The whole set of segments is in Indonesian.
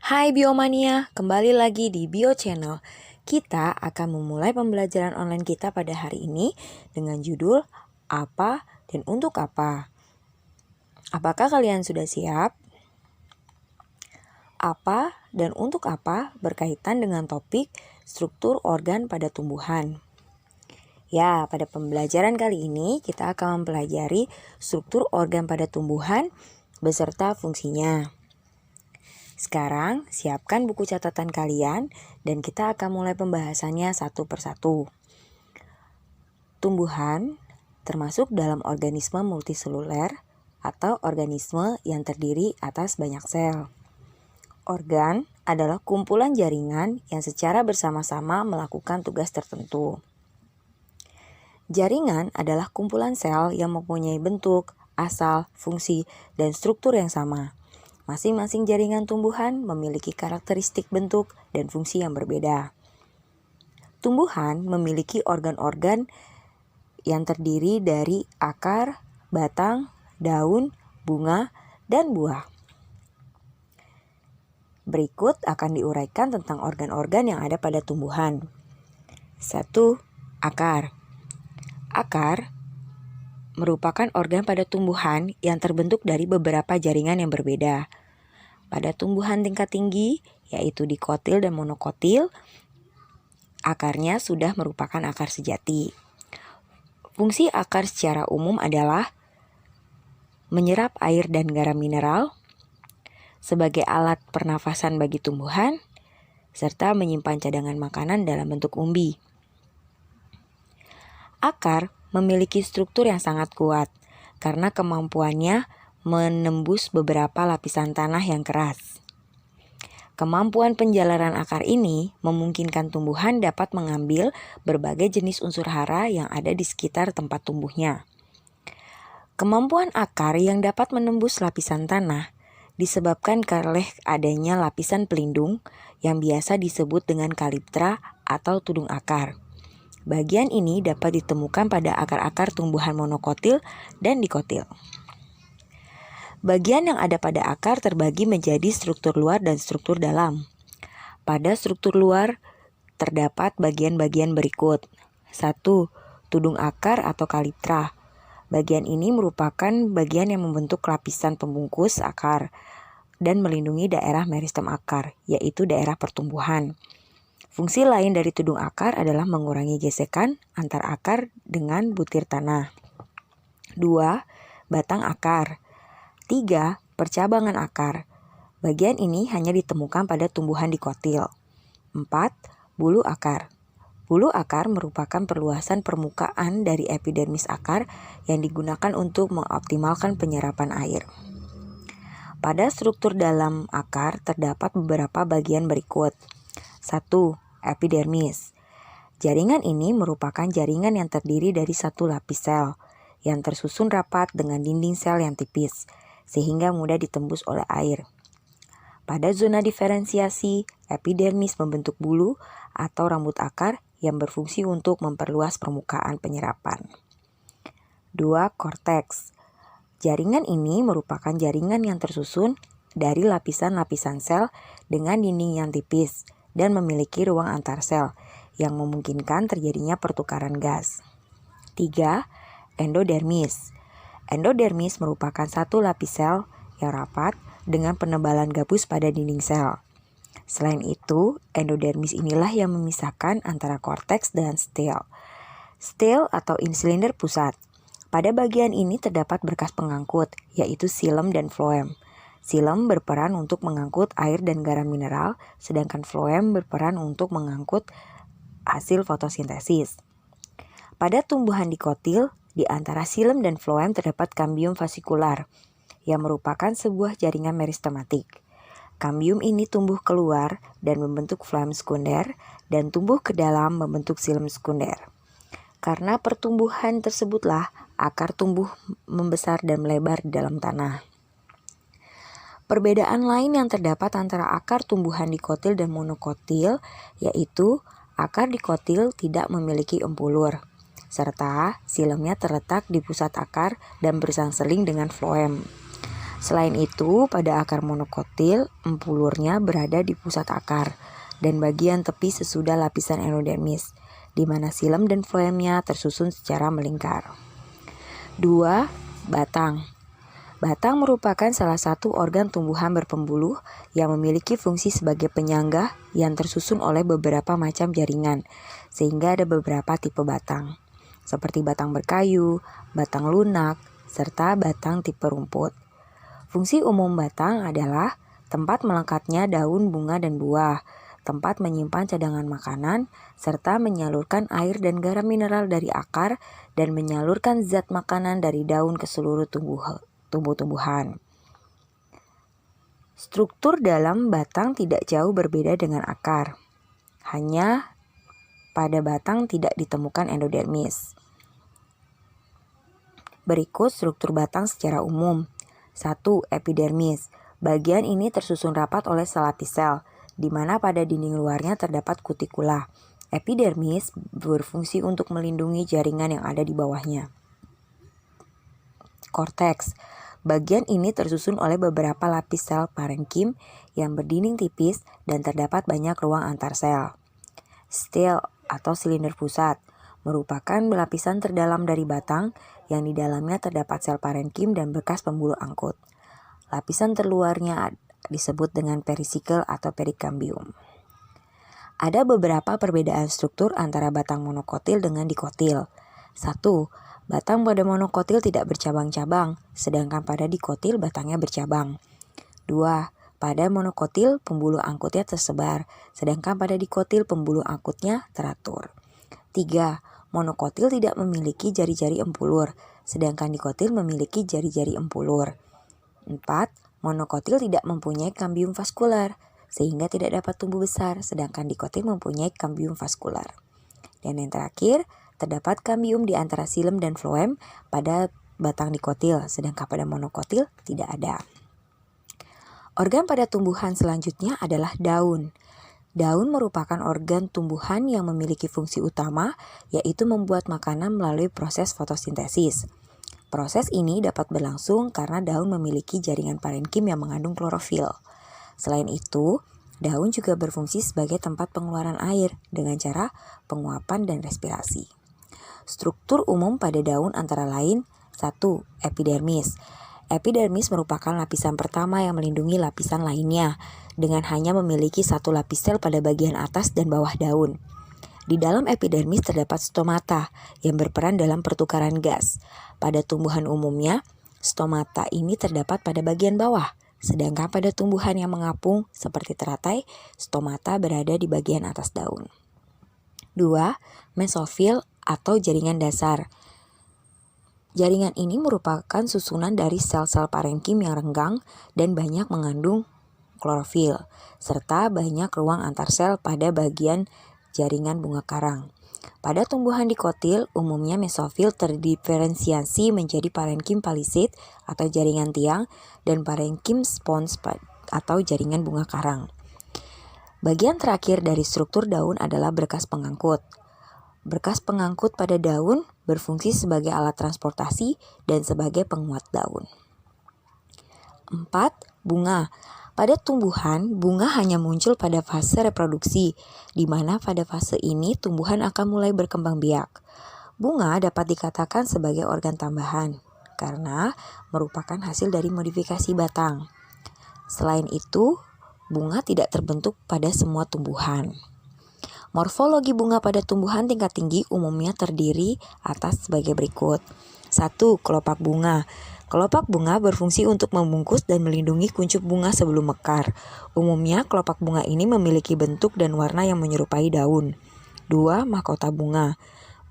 Hai Biomania, kembali lagi di Bio Channel. Kita akan memulai pembelajaran online kita pada hari ini dengan judul Apa dan Untuk Apa. Apakah kalian sudah siap? Apa dan untuk apa berkaitan dengan topik struktur organ pada tumbuhan. Ya, pada pembelajaran kali ini kita akan mempelajari struktur organ pada tumbuhan beserta fungsinya. Sekarang, siapkan buku catatan kalian dan kita akan mulai pembahasannya satu persatu. Tumbuhan termasuk dalam organisme multiseluler atau organisme yang terdiri atas banyak sel. Organ adalah kumpulan jaringan yang secara bersama-sama melakukan tugas tertentu. Jaringan adalah kumpulan sel yang mempunyai bentuk, asal, fungsi, dan struktur yang sama. Masing-masing jaringan tumbuhan memiliki karakteristik bentuk dan fungsi yang berbeda. Tumbuhan memiliki organ-organ yang terdiri dari akar, batang, daun, bunga, dan buah. Berikut akan diuraikan tentang organ-organ yang ada pada tumbuhan. 1. Akar. Akar merupakan organ pada tumbuhan yang terbentuk dari beberapa jaringan yang berbeda. Pada tumbuhan tingkat tinggi, yaitu dikotil dan monokotil, akarnya sudah merupakan akar sejati. Fungsi akar secara umum adalah menyerap air dan garam mineral, sebagai alat pernafasan bagi tumbuhan, serta menyimpan cadangan makanan dalam bentuk umbi. Akar memiliki struktur yang sangat kuat karena kemampuannya menembus beberapa lapisan tanah yang keras. Kemampuan penjalaran akar ini memungkinkan tumbuhan dapat mengambil berbagai jenis unsur hara yang ada di sekitar tempat tumbuhnya. Kemampuan akar yang dapat menembus lapisan tanah disebabkan oleh adanya lapisan pelindung yang biasa disebut dengan kaliptra atau tudung akar. Bagian ini dapat ditemukan pada akar-akar tumbuhan monokotil dan dikotil. Bagian yang ada pada akar terbagi menjadi struktur luar dan struktur dalam. Pada struktur luar terdapat bagian-bagian berikut. 1. Tudung akar atau kaliptra. Bagian ini merupakan bagian yang membentuk lapisan pembungkus akar dan melindungi daerah meristem akar, yaitu daerah pertumbuhan. Fungsi lain dari tudung akar adalah mengurangi gesekan antar akar dengan butir tanah. 2. Batang akar. 3. Percabangan akar. Bagian ini hanya ditemukan pada tumbuhan dikotil. 4. Bulu akar. Bulu akar merupakan perluasan permukaan dari epidermis akar yang digunakan untuk mengoptimalkan penyerapan air. Pada struktur dalam akar terdapat beberapa bagian berikut. 1. Epidermis. Jaringan ini merupakan jaringan yang terdiri dari satu lapis sel yang tersusun rapat dengan dinding sel yang tipis, sehingga mudah ditembus oleh air. Pada zona diferensiasi, epidermis membentuk bulu atau rambut akar yang berfungsi untuk memperluas permukaan penyerapan. 2. Korteks. Jaringan ini merupakan jaringan yang tersusun dari lapisan-lapisan sel dengan dinding yang tipis dan memiliki ruang antar sel yang memungkinkan terjadinya pertukaran gas. 3. Endodermis. Endodermis merupakan satu lapis sel yang rapat dengan penebalan gabus pada dinding sel. Selain itu, endodermis inilah yang memisahkan antara korteks dan stil. Stil atau insilinder pusat. Pada bagian ini terdapat berkas pengangkut, yaitu xilem dan floem. Xilem berperan untuk mengangkut air dan garam mineral, sedangkan floem berperan untuk mengangkut hasil fotosintesis. Pada tumbuhan dikotil, di antara xilem dan floem terdapat kambium fasikular, yang merupakan sebuah jaringan meristematik. Kambium ini tumbuh keluar dan membentuk floem sekunder, dan tumbuh ke dalam membentuk xilem sekunder. Karena pertumbuhan tersebutlah akar tumbuh membesar dan melebar di dalam tanah. Perbedaan lain yang terdapat antara akar tumbuhan dikotil dan monokotil, yaitu akar dikotil tidak memiliki empulur, serta silemnya terletak di pusat akar dan bersangseling dengan floem. Selain itu, pada akar monokotil, empulurnya berada di pusat akar dan bagian tepi sesudah lapisan endodermis, di mana silem dan floemnya tersusun secara melingkar. 2. Batang. Batang merupakan salah satu organ tumbuhan berpembuluh yang memiliki fungsi sebagai penyangga yang tersusun oleh beberapa macam jaringan, sehingga ada beberapa tipe batang, seperti batang berkayu, batang lunak, serta batang tipe rumput. Fungsi umum batang adalah tempat melekatnya daun, bunga, dan buah, tempat menyimpan cadangan makanan, serta menyalurkan air dan garam mineral dari akar dan menyalurkan zat makanan dari daun ke seluruh tumbuh-tumbuhan. Struktur dalam batang tidak jauh berbeda dengan akar. Hanya pada batang tidak ditemukan endodermis. Berikut struktur batang secara umum. 1. Epidermis. Bagian ini tersusun rapat oleh selapis sel, di mana pada dinding luarnya terdapat kutikula. Epidermis berfungsi untuk melindungi jaringan yang ada di bawahnya. Korteks. Bagian ini tersusun oleh beberapa lapis sel parenkim yang berdinding tipis dan terdapat banyak ruang antar sel. Stil atau silinder pusat merupakan lapisan terdalam dari batang yang di dalamnya terdapat sel parenkim dan bekas pembuluh angkut. Lapisan terluarnya disebut dengan perisikel atau perikambium. Ada beberapa perbedaan struktur antara batang monokotil dengan dikotil. 1. Batang pada monokotil tidak bercabang-cabang, sedangkan pada dikotil batangnya bercabang. 2. Pada monokotil pembuluh angkutnya tersebar, sedangkan pada dikotil pembuluh angkutnya teratur. 3. Monokotil tidak memiliki jari-jari empulur, sedangkan dikotil memiliki jari-jari empulur. 4. Monokotil tidak mempunyai kambium vaskular, sehingga tidak dapat tumbuh besar, sedangkan dikotil mempunyai kambium vaskular. Dan yang terakhir, terdapat kambium di antara silem dan floem pada batang dikotil, sedangkan pada monokotil tidak ada. Organ pada tumbuhan selanjutnya adalah daun. Daun merupakan organ tumbuhan yang memiliki fungsi utama, yaitu membuat makanan melalui proses fotosintesis. Proses ini dapat berlangsung karena daun memiliki jaringan parenkim yang mengandung klorofil. Selain itu, daun juga berfungsi sebagai tempat pengeluaran air dengan cara penguapan dan respirasi. Struktur umum pada daun antara lain 1. Epidermis. Epidermis merupakan lapisan pertama yang melindungi lapisan lainnya dengan hanya memiliki satu lapis sel pada bagian atas dan bawah daun. Di dalam epidermis terdapat stomata yang berperan dalam pertukaran gas. Pada tumbuhan umumnya, stomata ini terdapat pada bagian bawah, sedangkan pada tumbuhan yang mengapung seperti teratai, stomata berada di bagian atas daun. 2. Mesofil atau jaringan dasar. Jaringan ini merupakan susunan dari sel-sel parenkim yang renggang dan banyak mengandung klorofil, serta banyak ruang antar sel pada bagian jaringan bunga karang. Pada tumbuhan dikotil, umumnya mesofil terdiferensiasi menjadi parenkim palisade atau jaringan tiang dan parenkim spons atau jaringan bunga karang. Bagian terakhir dari struktur daun adalah berkas pengangkut. Berkas pengangkut pada daun berfungsi sebagai alat transportasi dan sebagai penguat daun. 4. Bunga. Pada tumbuhan, bunga hanya muncul pada fase reproduksi, di mana pada fase ini tumbuhan akan mulai berkembang biak. Bunga dapat dikatakan sebagai organ tambahan, karena merupakan hasil dari modifikasi batang. Selain itu, bunga tidak terbentuk pada semua tumbuhan. Morfologi bunga pada tumbuhan tingkat tinggi umumnya terdiri atas sebagai berikut. 1. Kelopak bunga. Kelopak bunga berfungsi untuk membungkus dan melindungi kuncup bunga sebelum mekar. Umumnya, kelopak bunga ini memiliki bentuk dan warna yang menyerupai daun. 2. Mahkota bunga.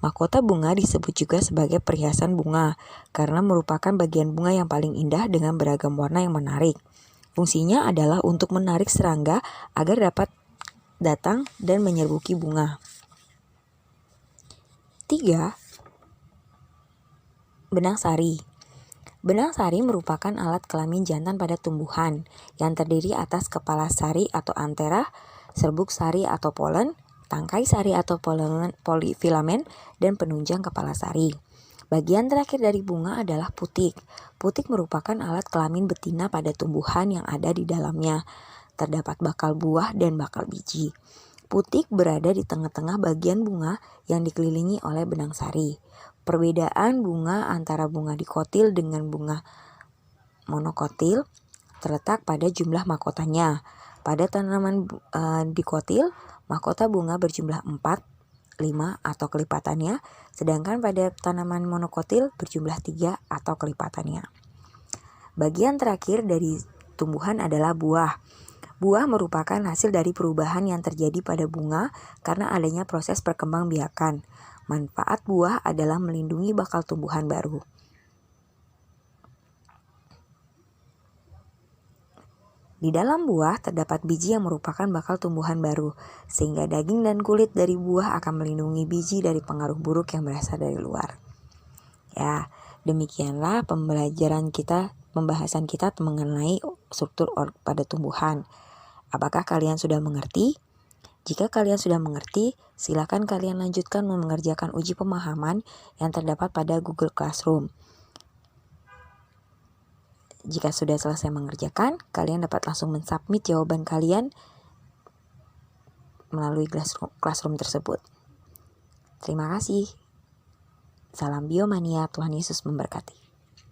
Mahkota bunga disebut juga sebagai perhiasan bunga, karena merupakan bagian bunga yang paling indah dengan beragam warna yang menarik. Fungsinya adalah untuk menarik serangga agar dapat datang dan menyerbuki bunga. 3. Benang sari. Benang sari merupakan alat kelamin jantan pada tumbuhan yang terdiri atas kepala sari atau antera, serbuk sari atau polen, tangkai sari atau polifilamen, dan penunjang kepala sari. Bagian terakhir dari bunga adalah putik. Putik merupakan alat kelamin betina pada tumbuhan yang ada di dalamnya. Terdapat bakal buah dan bakal biji. Putik berada di tengah-tengah bagian bunga yang dikelilingi oleh benang sari. Perbedaan bunga antara bunga dikotil dengan bunga monokotil terletak pada jumlah mahkotanya. Pada tanaman dikotil, mahkota bunga berjumlah 4, 5 atau kelipatannya, sedangkan pada tanaman monokotil berjumlah 3 atau kelipatannya. Bagian terakhir dari tumbuhan adalah buah. Buah merupakan hasil dari perubahan yang terjadi pada bunga karena adanya proses perkembangbiakan. Manfaat buah adalah melindungi bakal tumbuhan baru. Di dalam buah terdapat biji yang merupakan bakal tumbuhan baru, sehingga daging dan kulit dari buah akan melindungi biji dari pengaruh buruk yang berasal dari luar. Ya, demikianlah pembahasan kita mengenai struktur pada tumbuhan. Apakah kalian sudah mengerti? Jika kalian sudah mengerti, silakan kalian lanjutkan mengerjakan uji pemahaman yang terdapat pada Google Classroom. Jika sudah selesai mengerjakan, kalian dapat langsung mensubmit jawaban kalian melalui classroom tersebut. Terima kasih. Salam Biomania, Tuhan Yesus memberkati.